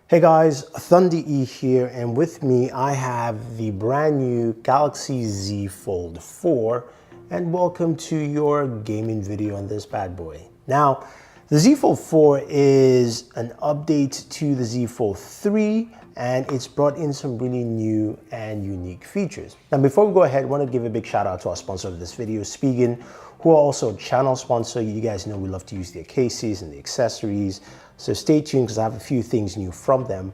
Hey guys, Thunder E here, and with me I have the brand new Galaxy Z Fold 4, and welcome to your gaming video on this bad boy. Now, the Z Fold 4 is an update to the Z Fold 3, and it's brought in some really new and unique features. Now, before we go ahead, I want to give a big shout out to our sponsor of this video, Spigen, who are also a channel sponsor. You guys know we love to use their cases and the accessories. So stay tuned because I have a few things new from them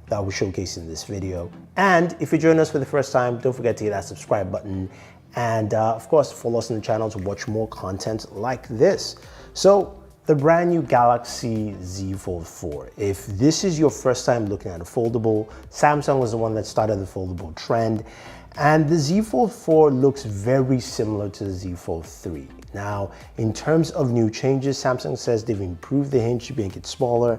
that I will showcase in this video. And if you're joining us for the first time, don't forget to hit that subscribe button. And of course, follow us on the channel to watch more content like this. So the brand new Galaxy Z Fold 4. If this is your first time looking at a foldable, Samsung was the one that started the foldable trend. And the Z Fold 4 looks very similar to the Z Fold 3. Now, in terms of new changes, Samsung says they've improved the hinge to make it smaller,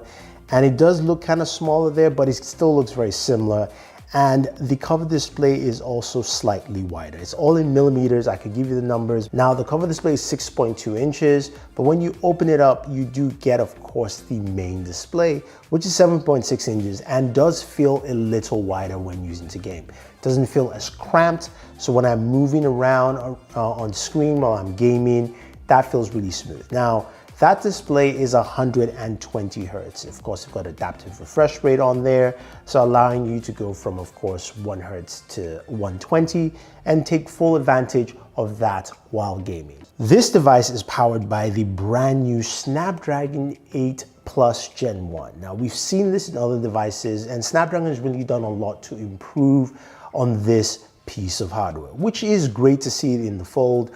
and it does look kind of smaller there, but it still looks very similar. And the cover display is also slightly wider. It's all in millimeters. I could give you the numbers. Now, the cover display is 6.2 inches, but when you open it up, you do get, of course, the main display, which is 7.6 inches and does feel a little wider when using the game. It doesn't feel as cramped, so when I'm moving around on screen while I'm gaming, that feels really smooth. Now, that display is 120 Hertz. Of course, you've got adaptive refresh rate on there, so allowing you to go from, of course, 1 Hertz to 120 and take full advantage of that while gaming. This device is powered by the brand new Snapdragon 8 Plus Gen 1. Now, we've seen this in other devices, and Snapdragon has really done a lot to improve on this piece of hardware, which is great to see it in the Fold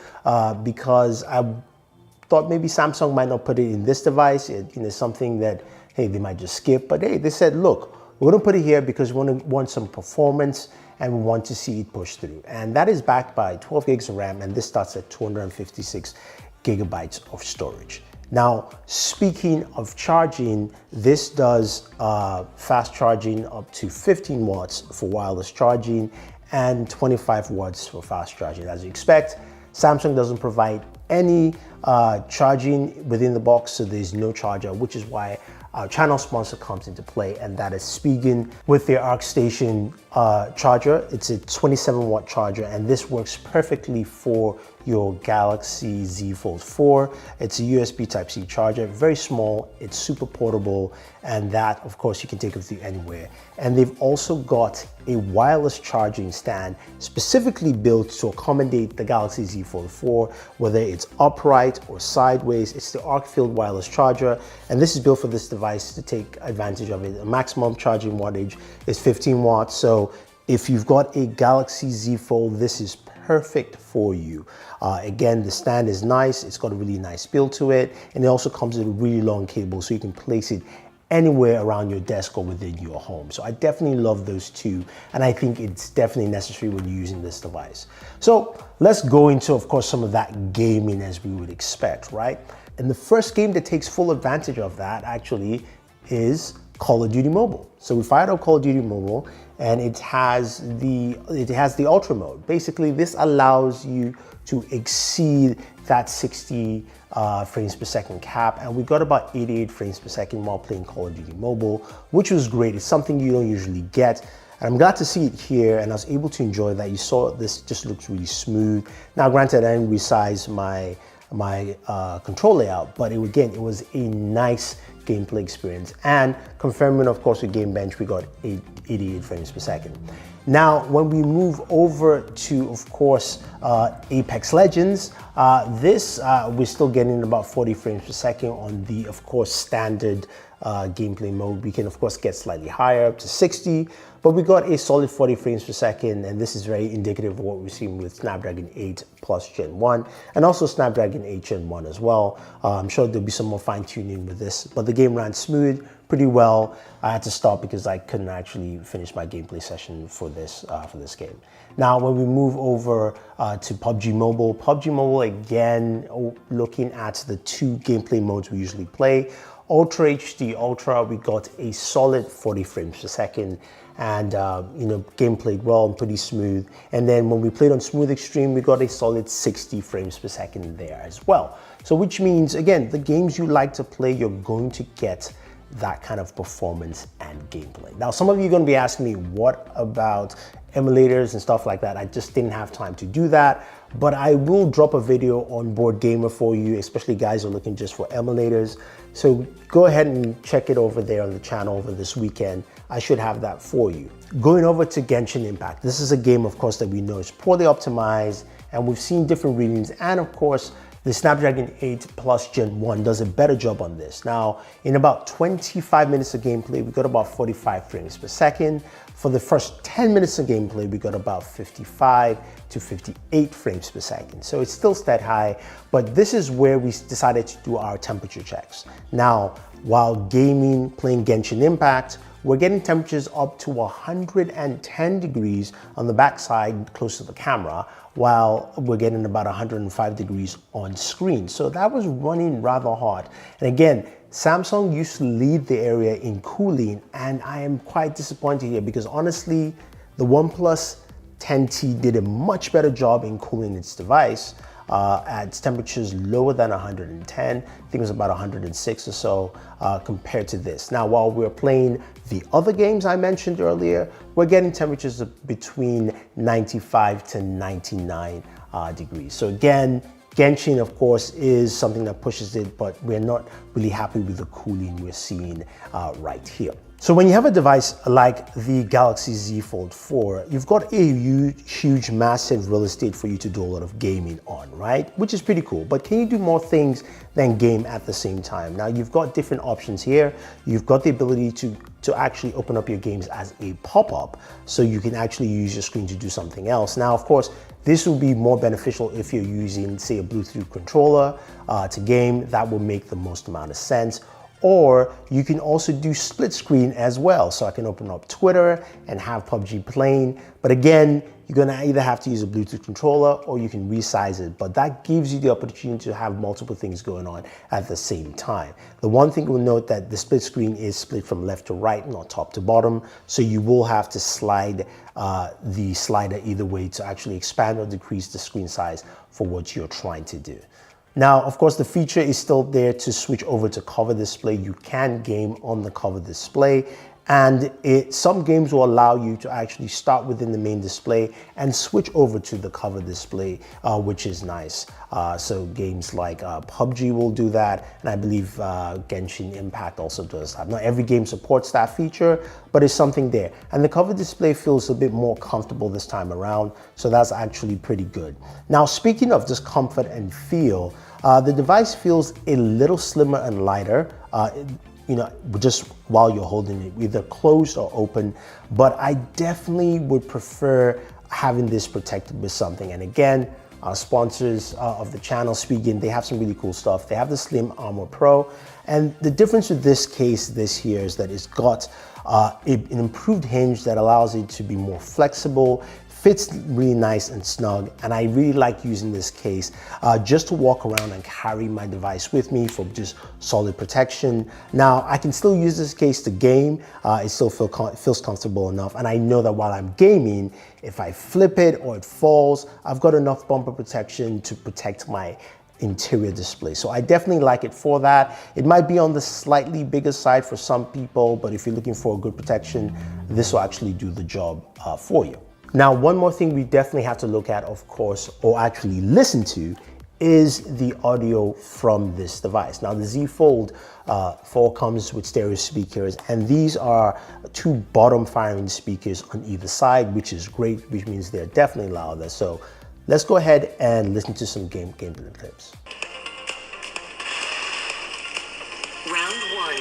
because I thought maybe Samsung might not put it in this device. Something that, hey, they might just skip. But hey, they said, look, we're gonna put it here because we want some performance and we want to see it push through. And that is backed by 12 gigs of RAM, and this starts at 256 gigabytes of storage. Now, speaking of charging, this does fast charging up to 15 watts for wireless charging and 25 watts for fast charging. As you expect, Samsung doesn't provide any charging within the box, so there's no charger, which is why our channel sponsor comes into play, and that is Spigen with their ArcStation charger. It's a 27 watt charger, and this works perfectly for your Galaxy Z Fold 4. It's a USB Type-C charger, very small, it's super portable, and that, of course, you can take with you anywhere. And they've also got a wireless charging stand specifically built to accommodate the Galaxy Z Fold 4, whether it's upright or sideways. It's the ArcField wireless charger, and this is built for this device to take advantage of it. The maximum charging wattage is 15 watts, so if you've got a Galaxy Z Fold, this is perfect for you. Again, the stand is nice. It's got a really nice build to it, and it also comes with a really long cable, so you can place it anywhere around your desk or within your home. So I definitely love those two, and I think it's definitely necessary when you're using this device. So let's go into, of course, some of that gaming as we would expect, right? And the first game that takes full advantage of that actually is Call of Duty Mobile. So we fired up Call of Duty Mobile, and it has the Ultra mode. Basically, this allows you to exceed that 60 frames per second cap, and we got about 88 frames per second while playing Call of Duty Mobile, which was great. It's something you don't usually get. And I'm glad to see it here, and I was able to enjoy that. You saw this just looks really smooth. Now, granted, I didn't resize my control layout, but it was a nice gameplay experience. And confirming, of course, with Game Bench, we got 88 frames per second. Now, when we move over to, of course, Apex Legends, we're still getting about 40 frames per second on the, of course, standard gameplay mode. We can, of course, get slightly higher, up to 60, but we got a solid 40 frames per second, and this is very indicative of what we're seeing with Snapdragon 8 Plus Gen 1, and also Snapdragon 8 Gen 1 as well. I'm sure there'll be some more fine-tuning with this, but the game ran smooth, pretty well. I had to stop because I couldn't actually finish my gameplay session for this game. Now, when we move over to PUBG Mobile, again, looking at the two gameplay modes we usually play. Ultra HD Ultra, we got a solid 40 frames per second, and game played well and pretty smooth. And then when we played on Smooth Extreme, we got a solid 60 frames per second there as well. So which means, again, the games you like to play, you're going to get that kind of performance and gameplay. Now, some of you are going to be asking me, what about emulators and stuff like that? I just didn't have time to do that, but I will drop a video on Board Gamer for you, especially guys who are looking just for emulators. So go ahead and check it over there on the channel over this weekend. I should have that for you. Going over to Genshin Impact. This is a game, of course, that we know is poorly optimized, and we've seen different readings, and of course, the Snapdragon 8 Plus Gen 1 does a better job on this. Now, in about 25 minutes of gameplay, we got about 45 frames per second. For the first 10 minutes of gameplay, we got about 55 to 58 frames per second. So it's still stat high, but this is where we decided to do our temperature checks. Now, while gaming, playing Genshin Impact, we're getting temperatures up to 110 degrees on the backside close to the camera, while we're getting about 105 degrees on screen. So that was running rather hot. And again, Samsung used to lead the area in cooling, and I am quite disappointed here because honestly, the OnePlus 10T did a much better job in cooling its device at temperatures lower than 110. I think it was about 106 or so compared to this. Now, while we're playing the other games I mentioned earlier, we're getting temperatures of between 95 to 99 degrees. So again, Genshin, of course, is something that pushes it, but we're not really happy with the cooling we're seeing right here. So when you have a device like the Galaxy Z Fold 4, you've got a huge, massive real estate for you to do a lot of gaming on, right? Which is pretty cool, but can you do more things than game at the same time? Now, you've got different options here. You've got the ability to actually open up your games as a pop-up, so you can actually use your screen to do something else. Now, of course, this will be more beneficial if you're using, say, a Bluetooth controller to game. That will make the most amount of sense. Or you can also do split screen as well. So I can open up Twitter and have PUBG playing. But again, you're gonna either have to use a Bluetooth controller or you can resize it. But that gives you the opportunity to have multiple things going on at the same time. The one thing we'll note that the split screen is split from left to right, not top to bottom. So you will have to slide the slider either way to actually expand or decrease the screen size for what you're trying to do. Now, of course, the feature is still there to switch over to cover display. You can game on the cover display, and some games will allow you to actually start within the main display and switch over to the cover display, which is nice. So games like PUBG will do that, and I believe Genshin Impact also does that. Not every game supports that feature, but it's something there. And the cover display feels a bit more comfortable this time around, so that's actually pretty good. Now, speaking of just comfort and feel, the device feels a little slimmer and lighter, you know, just while you're holding it, either closed or open, but I definitely would prefer having this protected with something. And again, our sponsors of the channel, Spigen, they have some really cool stuff. They have the Slim Armor Pro, and the difference with this case this year is that it's got an improved hinge that allows it to be more flexible, fits really nice and snug, and I really like using this case just to walk around and carry my device with me for just solid protection. Now, I can still use this case to game. It still feels comfortable enough, and I know that while I'm gaming, if I flip it or it falls, I've got enough bumper protection to protect my interior display. So I definitely like it for that. It might be on the slightly bigger side for some people, but if you're looking for a good protection, this will actually do the job for you. Now, one more thing we definitely have to look at, of course, or actually listen to, is the audio from this device. Now, the Z Fold 4 comes with stereo speakers, and these are two bottom firing speakers on either side, which is great, which means they're definitely louder. So let's go ahead and listen to some gameplay clips. Round 1,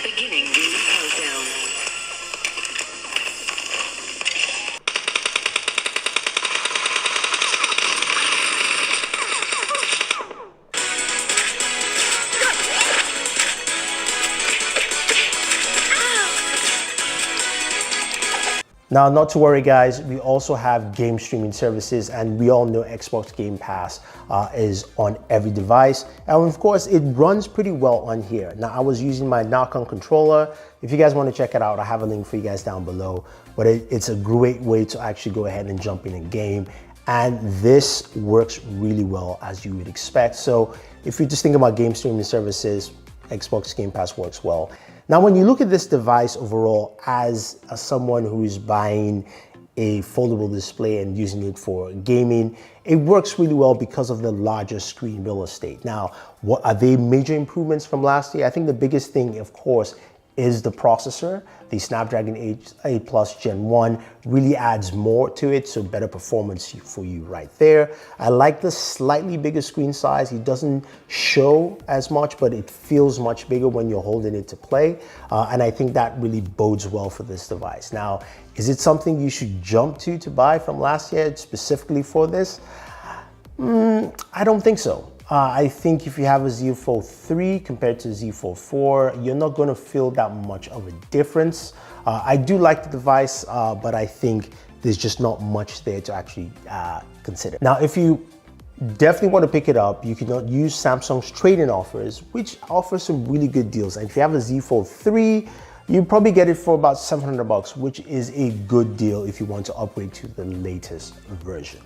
beginning the countdown. Now, not to worry guys, we also have game streaming services, and we all know Xbox Game Pass is on every device. And of course, it runs pretty well on here. Now, I was using my Narcon controller. If you guys want to check it out, I have a link for you guys down below. But it's a great way to actually go ahead and jump in a game. And this works really well, as you would expect. So if you just think about game streaming services, Xbox Game Pass works well. Now, when you look at this device overall as someone who is buying a foldable display and using it for gaming, it works really well because of the larger screen real estate. Now, what are they major improvements from last year? I think the biggest thing, of course, is the processor. The Snapdragon 8 Plus Gen 1 really adds more to it, so better performance for you right there. I like the slightly bigger screen size. It doesn't show as much, but it feels much bigger when you're holding it to play. And I think that really bodes well for this device. Now, is it something you should jump to buy from last year specifically for this? I don't think so. I think if you have a Z Fold 3 compared to Z Fold 4, you're not going to feel that much of a difference. I do like the device, but I think there's just not much there to actually consider. Now, if you definitely want to pick it up, you can use Samsung's trade-in offers, which offers some really good deals. And if you have a Z Fold 3, you probably get it for about $700, which is a good deal if you want to upgrade to the latest version.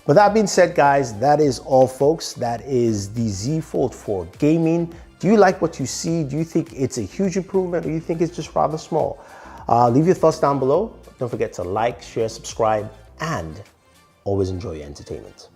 But that being said, guys, that is all, folks. That is the Z Fold 4 gaming. Do you like what you see? Do you think it's a huge improvement, or do you think it's just rather small? Leave your thoughts down below. Don't forget to like, share, subscribe, and always enjoy your entertainment.